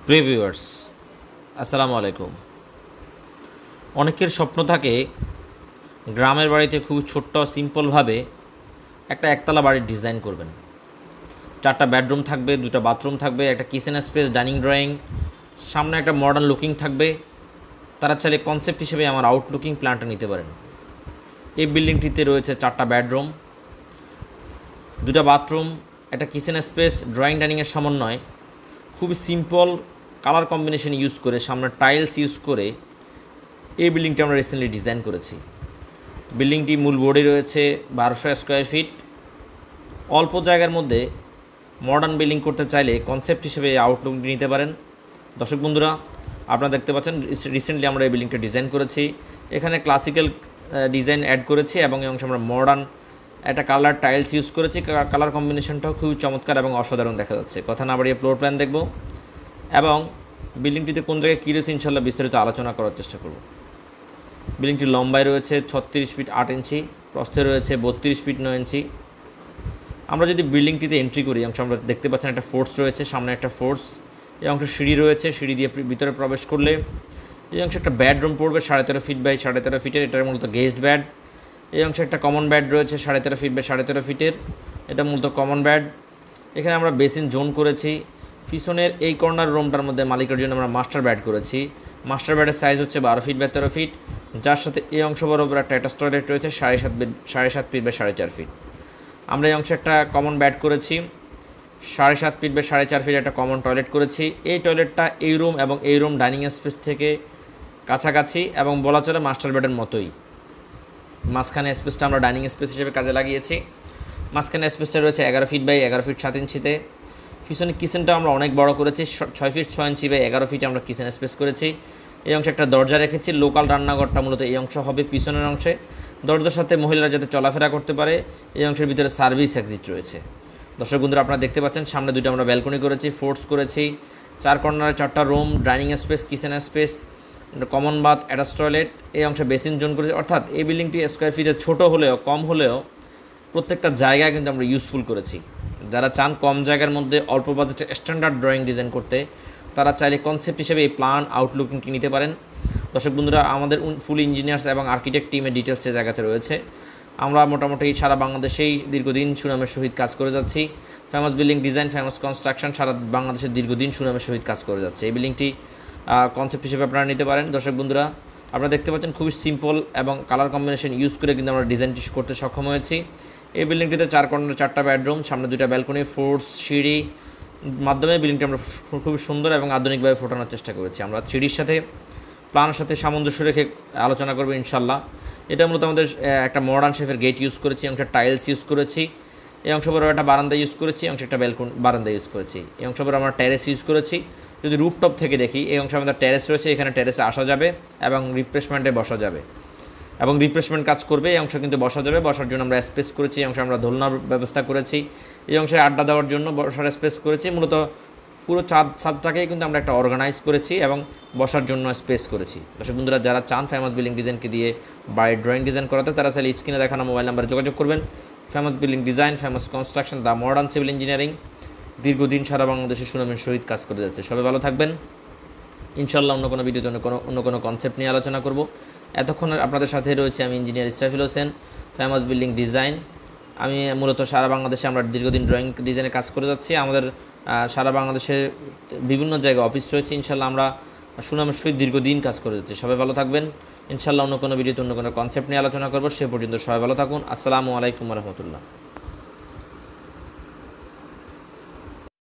প্রিয় ভিউয়ার্স, আসসালামু আলাইকুম। অনেকের স্বপ্ন থাকে গ্রামের বাড়িতে খুব ছোট্ট সিম্পলভাবে একটা একতলা বাড়ির ডিজাইন করবেন। 4টা বেডরুম থাকবে, 2টা বাথরুম থাকবে, একটা কিচেন স্পেস, ডাইনিং ড্রয়িং, সামনে একটা মডার্ন লুকিং থাকবে। তারা চাইলে কনসেপ্ট হিসেবে আমার আউটলুকিং প্ল্যানটা নিতে পারেন। এই বিল্ডিংটিতে রয়েছে 4টা বেডরুম, 2টা বাথরুম, একটা কিচেন স্পেস, ড্রয়িং ডাইনিংয়ের সমন্বয়। খুবই সিম্পল কালার কম্বিনেশন ইউজ করে, সামনে টাইলস ইউজ করে এই বিল্ডিংটি আমরা রিসেন্টলি ডিজাইন করেছি। বিল্ডিংটি মূল বোর্ডে রয়েছে 1200 স্কোয়ার ফিট। অল্প জায়গার মধ্যে মডার্ন বিল্ডিং করতে চাইলে কনসেপ্ট হিসেবে আউটলুক নিতে পারেন। দর্শক বন্ধুরা, আপনারা দেখতে পাচ্ছেন রিসেন্টলি আমরা এই বিল্ডিংটা ডিজাইন করেছি। এখানে ক্লাসিক্যাল ডিজাইন অ্যাড করেছি এবং এই অংশে আমরা মডার্ন একটা কালার টাইলস ইউজ করেছি। কালার কম্বিনেশনটাও খুবই চমৎকার এবং অসাধারণ দেখা যাচ্ছে। কথা না বাড়িয়ে ফ্লোর প্ল্যান দেখব এবং বিল্ডিংটিতে কোন জায়গায় কী রয়েছে ইনশাল্লাহ বিস্তারিত আলোচনা করার চেষ্টা করব। বিল্ডিংটির লম্বায় রয়েছে 36 ফিট 8 ইঞ্চি, প্রস্থে রয়েছে 32 ফিট 9 ইঞ্চি। আমরা যদি বিল্ডিংটিতে এন্ট্রি করি, অংশ আমরা দেখতে পাচ্ছেন একটা ফোর্স রয়েছে, সামনে একটা ফোর্স, এই অংশ সিঁড়ি রয়েছে। সিঁড়ি দিয়ে ভিতরে প্রবেশ করলে এই অংশে একটা বেডরুম পড়বে 13.5 ফিট বাই 13.5 ফিটের। এটার মূলত গেস্ট বেড। এই অংশে একটা কমন বেড রয়েছে 13.5 ফিট বাই 13.5 ফিটের। এটা মূলত কমন বেড। এখানে আমরা বেসিন জোন করেছি। পিছনের এই কর্নার রুমটার মধ্যে মালিকের জন্য আমরা মাস্টার বেড করেছি। মাস্টার বেডের সাইজ হচ্ছে 12 ফিট বাই 13 ফিট, যার সাথে এই অংশ বরাবর একটা অ্যাটাচ টয়লেট রয়েছে 7.5 ফিট বাই 4.5 ফিট। আমরা এই অংশে একটা কমন বেড করেছি, 7.5 ফিট বাই 4.5 ফিট একটা কমন টয়লেট করেছি। এই টয়লেটটা এই রুম এবং এই রুম ডাইনিং স্পেস থেকে কাছাকাছি এবং বলা চলে মাস্টার বেডের মতোই। মাঝখানে স্পেসটা আমরা ডাইনিং স্পেস হিসেবে কাজে লাগিয়েছি। মাঝখানে স্পেসটা রয়েছে 11 ফিট বাই 11 ফিট 7 ইঞ্চিতে। পিছনে কিচেনটা আমরা অনেক বড় করেছি, 6 ফিট 6 ইঞ্চি বাই 11 ফিটে আমরা কিচেন স্পেস করেছি। এই অংশে একটা দরজা রেখেছি। লোকাল রান্নাঘরটা মূলত এই অংশ হবে পিছনের অংশে। দরজার সাথে মহিলারা যাতে চলাফেরা করতে পারে এই অংশের ভিতরে সার্ভিস এক্সিট রয়েছে। দর্শক বন্ধুরা, আপনারা দেখতে পাচ্ছেন সামনে 2টা আমরা ব্যালকনি করেছি, ফোর্স করেছি। 4 কর্নারে 4টা room, dining space, kitchen space, common bath, attach toilet. এই অংশে বেসিন জোন করেছি। অর্থাৎ এই বিল্ডিংটি স্কোয়ার ফিটে ছোটো হলেও কম হলেও প্রত্যেকটা জায়গায় কিন্তু আমরা ইউজফুল করেছি। যারা চান কম জায়গার মধ্যে অল্প বাজেটে স্ট্যান্ডার্ড ড্রয়িং ডিজাইন করতে, তারা চাইলে কনসেপ্ট হিসেবে এই প্ল্যান আউটলুকিংটি নিতে পারেন। দর্শক বন্ধুরা, আমাদের ফুল ইঞ্জিনিয়ার্স এবং আর্কিটেক্ট টিমের ডিটেলস এই জায়গাতে রয়েছে। আমরা মোটামুটি সারা বাংলাদেশেই দীর্ঘদিন সুনামের সহিত কাজ করে যাচ্ছি। Famous building design, famous construction সারা বাংলাদেশের দীর্ঘদিন সুনামের সহিত কাজ করে যাচ্ছে। এই বিল্ডিংটি কনসেপ্ট হিসেবে আপনারা নিতে পারেন। দর্শক বন্ধুরা, আপনারা দেখতে পাচ্ছেন খুবই সিম্পল এবং কালার কম্বিনেশন ইউজ করে কিন্তু আমরা ডিজাইনটি করতে সক্ষম হয়েছি। এই বিল্ডিংটিতে 4 কর্নারে 4টা বেডরুম, সামনে 2টা ব্যালকনি, ফোর্স, সিঁড়ি মাধ্যমে বিল্ডিংটি আমরা খুবই সুন্দর এবং আধুনিকভাবে ফোটানোর চেষ্টা করেছি। আমরা সিঁড়ির সাথে প্ল্যানের সাথে সামঞ্জস্য রেখে আলোচনা করবো ইনশাল্লাহ। এটা মূলত আমাদের একটা মডার্ন শেফের গেট ইউজ করেছি, অংশে টাইলস ইউজ করেছি। এই অংশ বরাবর একটা বারান্দা ইউজ করেছি, অংশে একটা বারান্দা ইউজ করেছি। এই অংশ বরাবর আমরা টেরেস ইউজ করেছি। যদি রুফটপ থেকে দেখি, এই অংশে আমাদের টেরেস রয়েছে, এখানে টেরেসে আসা যাবে এবং রিফ্রেশমেন্টে বসা যাবে এবং রিফ্রেশমেন্ট কাজ করবে। এই অংশ কিন্তু বসা যাবে, বসার জন্য আমরা স্পেস করেছি। এই অংশে আমরা দোলনার ব্যবস্থা করেছি। এই অংশে আড্ডা দেওয়ার জন্য বসার স্পেস করেছি। মূলত পুরো ছাদটাকেই কিন্তু আমরা একটা অর্গানাইজ করেছি এবং বসার জন্য স্পেস করেছি। দর্শক বন্ধুরা, যারা চান ফেমাস বিল্ডিং ডিজাইনকে দিয়ে বাড়ির ড্রয়িং ডিজাইন করাতে, তারা চাইলে স্ক্রিনে দেখানো মোবাইল নাম্বারে যোগাযোগ করবেন। Famous building design, famous construction, the modern civil engineering দীর্ঘদিন সারা বাংলাদেশে সুনামের সহিত কাজ করে যাচ্ছে। সবাই ভালো থাকবেন। ইনশাল্লাহ অন্য কোনো ভিডিওতে অন্য কোনো কনসেপ্ট নিয়ে আলোচনা করব। এতক্ষণ আপনাদের সাথে রয়েছে আমি engineer Israfil Hossain, famous building design. আমি মূলত সারা বাংলাদেশে আমরা দীর্ঘদিন ড্রয়িং ডিজাইনে কাজ করে যাচ্ছি। আমাদের সারা বাংলাদেশে বিভিন্ন জায়গায় অফিস রয়েছে। ইনশাল্লাহ আমরা সুনামের সহিত দীর্ঘদিন কাজ করে যাচ্ছি। সবাই ভালো থাকবেন। ইনশাল্লাহ অন্য কোনো ভিডিওতে অন্য কোনো কনসেপ্ট নিয়ে আলোচনা করব। সে পর্যন্ত সবাই ভালো থাকুন। আসসালামু আলাইকুম রহমতুল্লাহ।